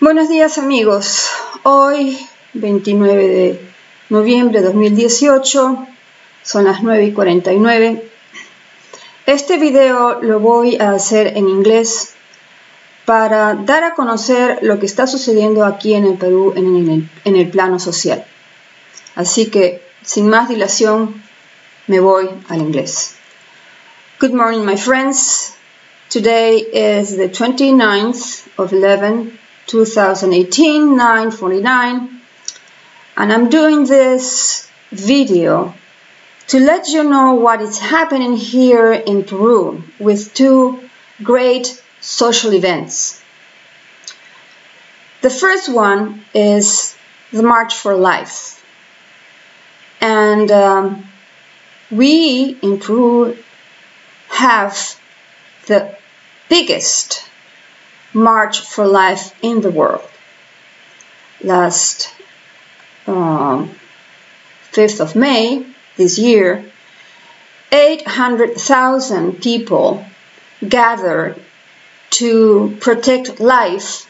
Buenos días amigos, hoy 29 de noviembre de 2018, son las 9:49. Este video lo voy a hacer en inglés para dar a conocer lo que está sucediendo aquí en el Perú en el plano social. Así que sin más dilación me voy al inglés. Good morning my friends, today is the 29th of 2018, 9:49, and I'm doing this video to let you know what is happening here in Peru with two great social events. The first one is the March for Life, and we in Peru have the biggest March for Life in the world. Last 5th of May this year, 800,000 people gathered to protect life,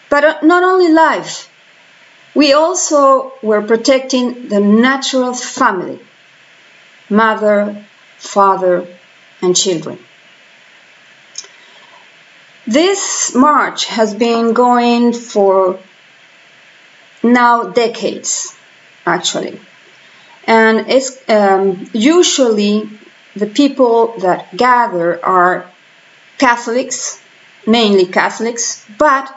but not only life, we also were protecting the natural family, mother, father, and children. This march has been going for now decades, actually, and it's usually the people that gather are Catholics, mainly Catholics, but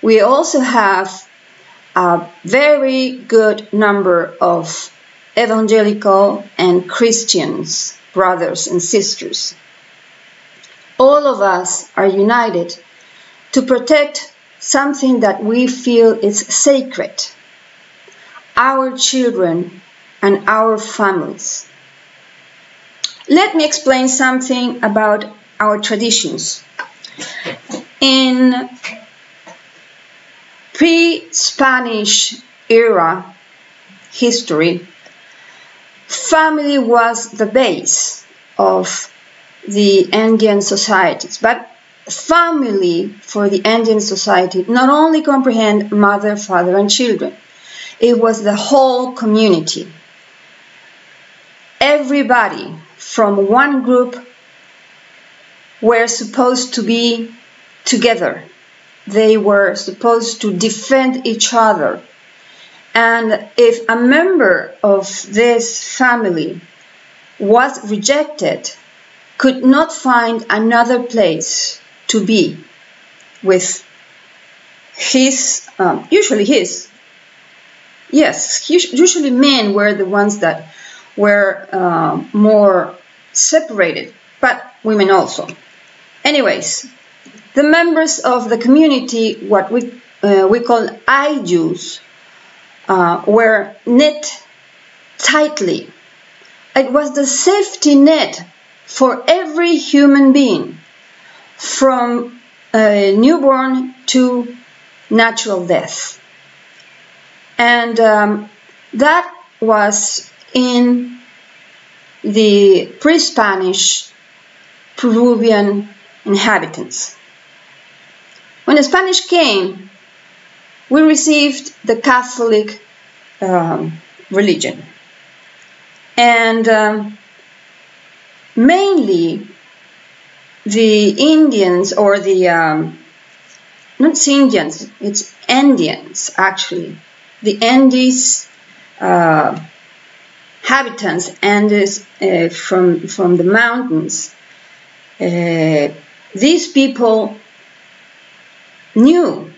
we also have a very good number of evangelical and Christians, brothers and sisters. All of us are united to protect something that we feel is sacred, our children and our families. Let me explain something about our traditions. In pre-Spanish era history, family was the base of the Andean societies, but family for the Andean society not only comprehend mother, father, and children. It was the whole community. Everybody from one group were supposed to be together. They were supposed to defend each other. And if a member of this family was rejected, could not find another place to be with usually men were the ones that were more separated, but women also. Anyways, the members of the community, what we call ayllus, were knit tightly. It was the safety net for every human being, from newborn to natural death. And that was in the pre-Spanish Peruvian inhabitants. When the Spanish came, we received the Catholic religion. And mainly the Indians, or the not Indians, it's Andeans actually, the Andes habitants, Andes from the mountains. These people knew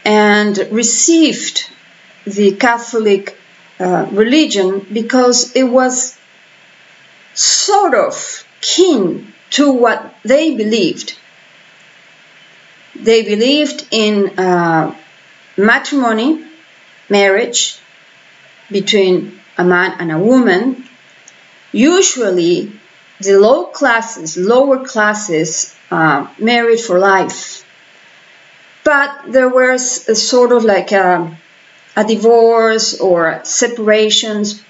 and received the Catholic religion because it was sort of kin to what they believed. They believed in matrimony, marriage between a man and a woman. Usually the lower classes married for life, but there was a sort of like a divorce or separations,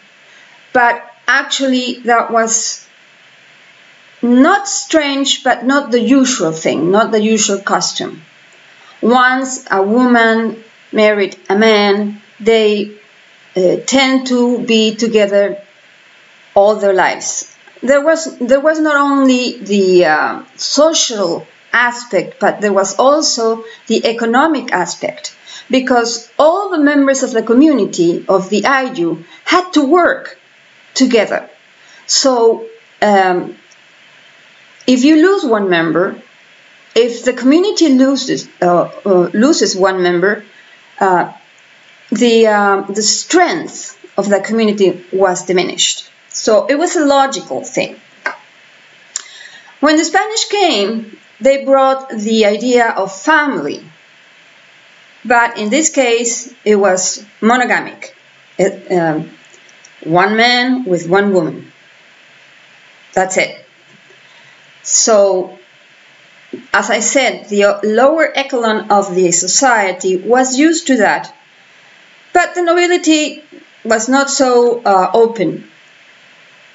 but actually that was not strange, but not the usual thing, not the usual custom. once a woman married a man, they tend to be together all their lives. There was not only the social aspect, but there was also the economic aspect, because all the members of the community of the Ayllu had to work together. So if you lose one member, if the community loses one member, the strength of the community was diminished. So it was a logical thing. When the Spanish came, they brought the idea of family, but in this case it was monogamic. One man with one woman. That's it. So, as I said, the lower echelon of the society was used to that, but the nobility was not so open.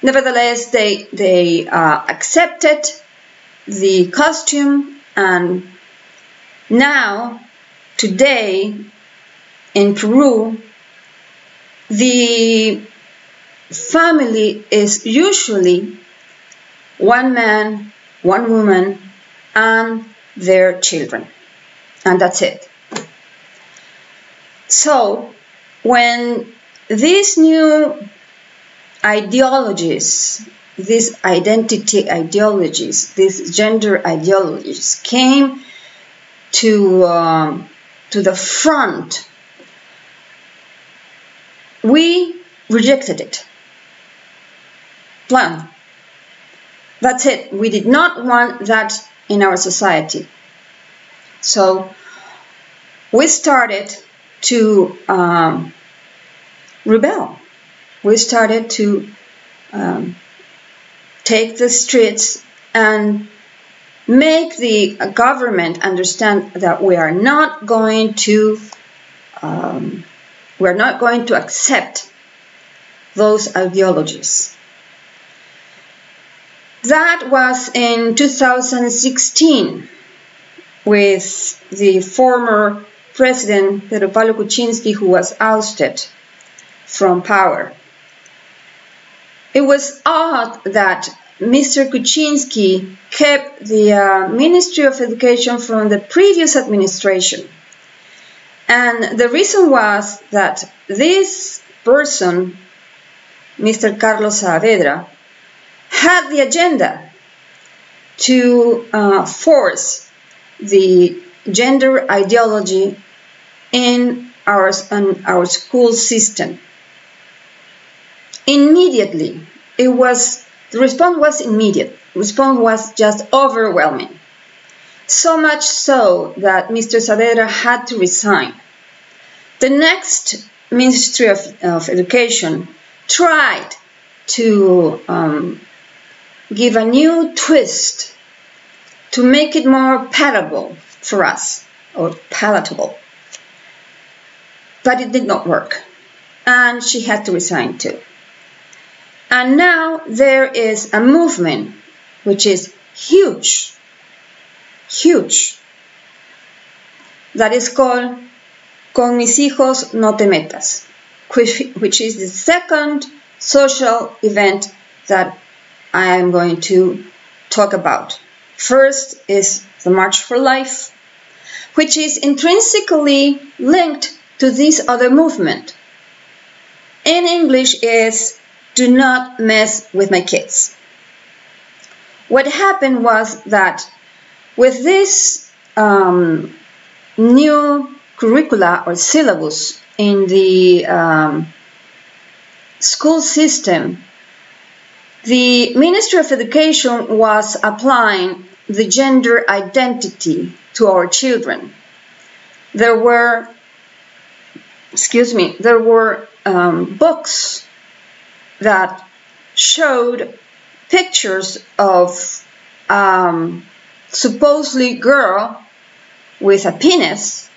Nevertheless, they accepted the costume, and now, today, in Peru, the family is usually one man, one woman, and their children, and that's it. So, when these new ideologies, these identity ideologies, these gender ideologies came to the front, we rejected it. Plan. That's it. We did not want that in our society. So we started to rebel. We started to take the streets and make the government understand that we are not going to accept those ideologies. That was in 2016 with the former president Pedro Pablo Kuczynski, who was ousted from power. It was odd that Mr. Kuczynski kept the Ministry of Education from the previous administration. And the reason was that this person, Mr. Carlos Saavedra, had the agenda to force the gender ideology in our school system. Immediately, the response was immediate. The response was just overwhelming. So much so that Mr. Saavedra had to resign. The next Ministry of Education tried to give a new twist to make it more palatable for us, or palatable. But it did not work, and she had to resign too. And now there is a movement which is huge, that is called Con mis hijos no te metas, which is the second social event that I am going to talk about. First is the March for Life, which is intrinsically linked to this other movement. In English is "Do not mess with my kids." What happened was that with this new curricula or syllabus in the school system, the Ministry of Education was applying the gender identity to our children. There were books that showed pictures of supposedly girl with a penis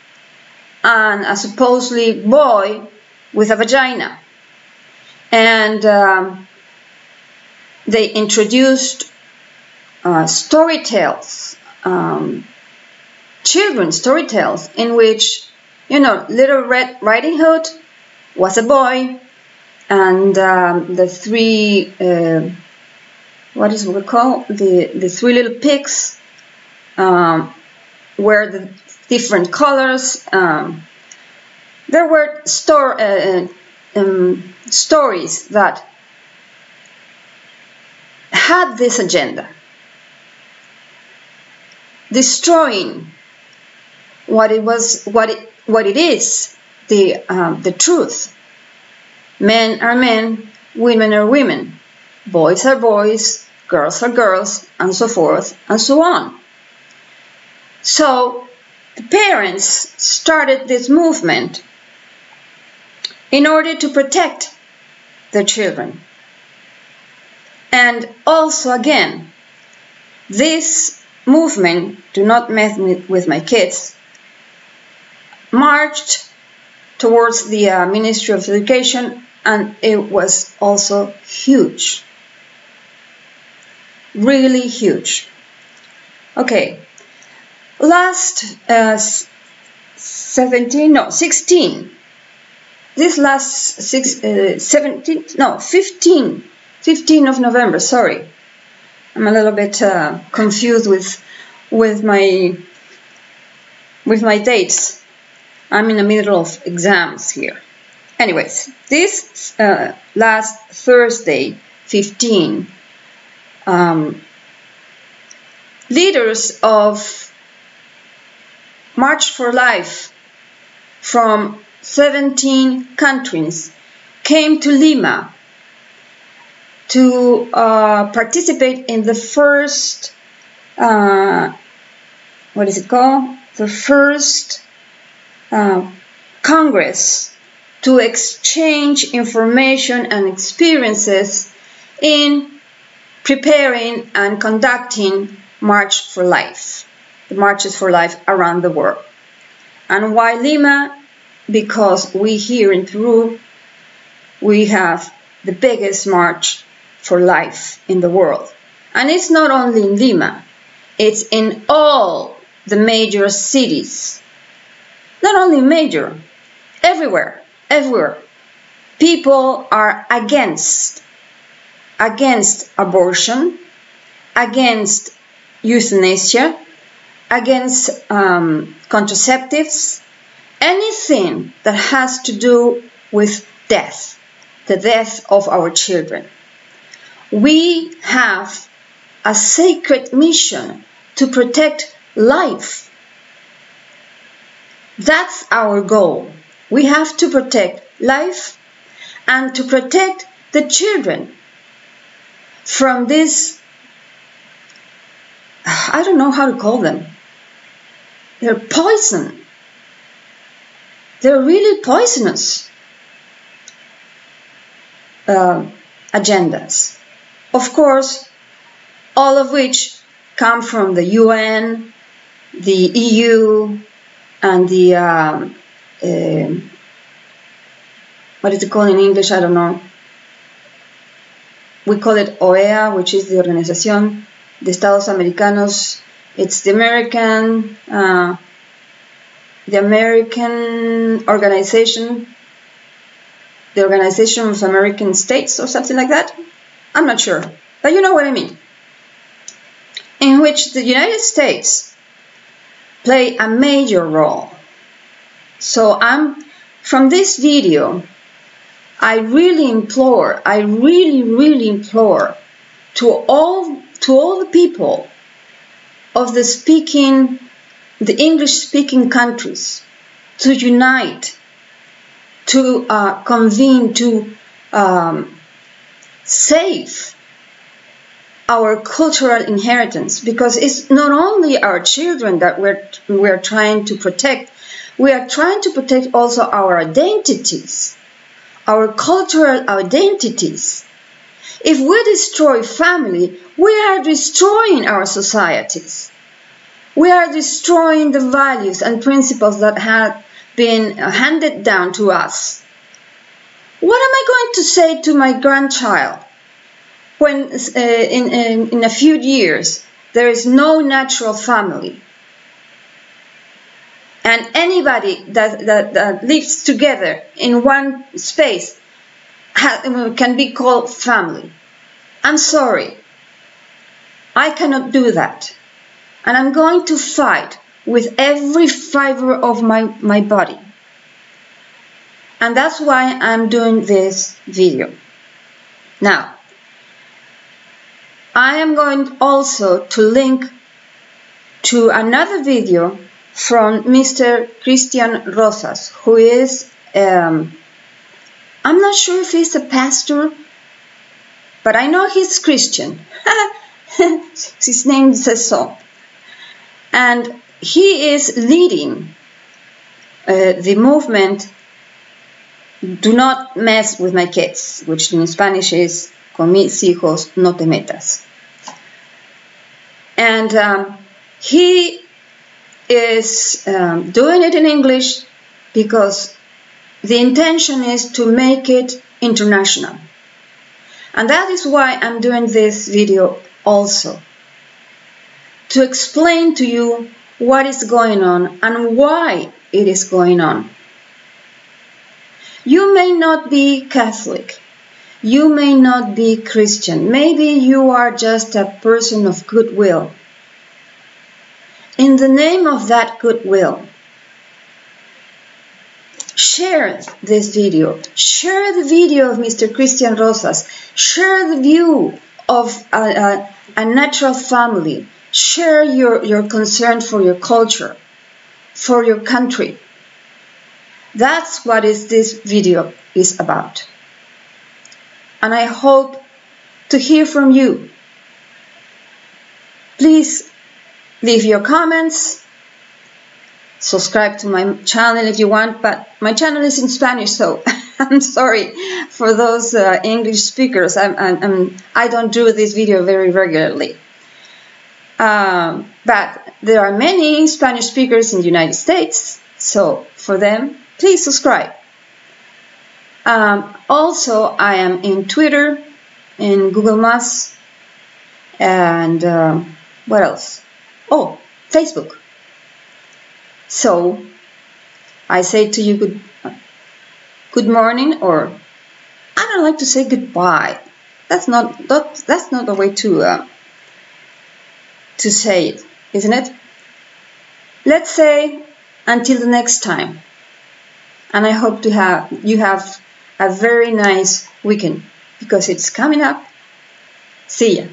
and a supposedly boy with a vagina. And they introduced story tales children's story tales in which, you know, Little Red Riding Hood was a boy, and the three, what is we call the three little pigs were the different colors. There were stories that had this agenda, destroying what it is, the truth. Men are men, women are women, boys are boys, girls are girls, and so forth and so on. So the parents started this movement in order to protect their children. And also, again, this movement, Do Not Mess with My Kids, marched towards the Ministry of Education, and it was also huge. Really huge. Okay, last 15 of November, sorry. I'm a little bit confused with my dates. I'm in the middle of exams here. Anyways, this last Thursday, 15, leaders of March for Life from 17 countries came to Lima to participate in the first, what is it called? The first Congress to exchange information and experiences in preparing and conducting March for Life, the Marches for Life around the world. And why Lima? Because we here in Peru, we have the biggest March for Life in the world. And it's not only in Lima, it's in all the major cities. Not only major, everywhere. People are against abortion, against euthanasia, against contraceptives, anything that has to do with death, the death of our children. We have a sacred mission to protect life. That's our goal. We have to protect life and to protect the children from this, I don't know how to call them. They're poison. They're really poisonous agendas. Of course, all of which come from the UN, the EU, and the, what is it called in English? I don't know. We call it OEA, which is the Organización de Estados Americanos. It's the American organization, the Organization of American States or something like that. I'm not sure, but you know what I mean. In which the United States play a major role. So from this video, I really implore to all the people of the English-speaking countries to unite, to convene, to save our cultural inheritance, because it's not only our children that we're trying to protect. We are trying to protect also our identities, our cultural identities. If we destroy family, we are destroying our societies. We are destroying the values and principles that have been handed down to us. What am I going to say to my grandchild when in a few years there is no natural family? and anybody that lives together in one space can be called family. I'm sorry, I cannot do that, and I'm going to fight with every fiber of my body, and that's why I'm doing this video. Now, I am going also to link to another video from Mr. Cristian Rosas, who is, I'm not sure if he's a pastor, but I know he's Christian. His name says so. And he is leading the movement Do Not Mess With My Kids, which in Spanish is Con mis hijos no te metas. And he is doing it in English because the intention is to make it international. And that is why I'm doing this video also, to explain to you what is going on and why it is going on. You may not be Catholic, you may not be Christian, maybe you are just a person of goodwill. In the name of that goodwill, share this video, share the video of Mr. Cristian Rosas, share the view of a natural family, share your concern for your culture, for your country. That's what this video is about. And I hope to hear from you. Please leave your comments, subscribe to my channel if you want, but my channel is in Spanish, so I'm sorry for those English speakers. I don't do this video very regularly. But there are many Spanish speakers in the United States, so for them, please subscribe. Also, I am in Twitter, in Google+, and what else? Oh, Facebook. So, I say to you good morning, or I don't like to say goodbye. That's not the way to say it, isn't it? Let's say until the next time. And I hope you have a very nice weekend, because it's coming up. See ya.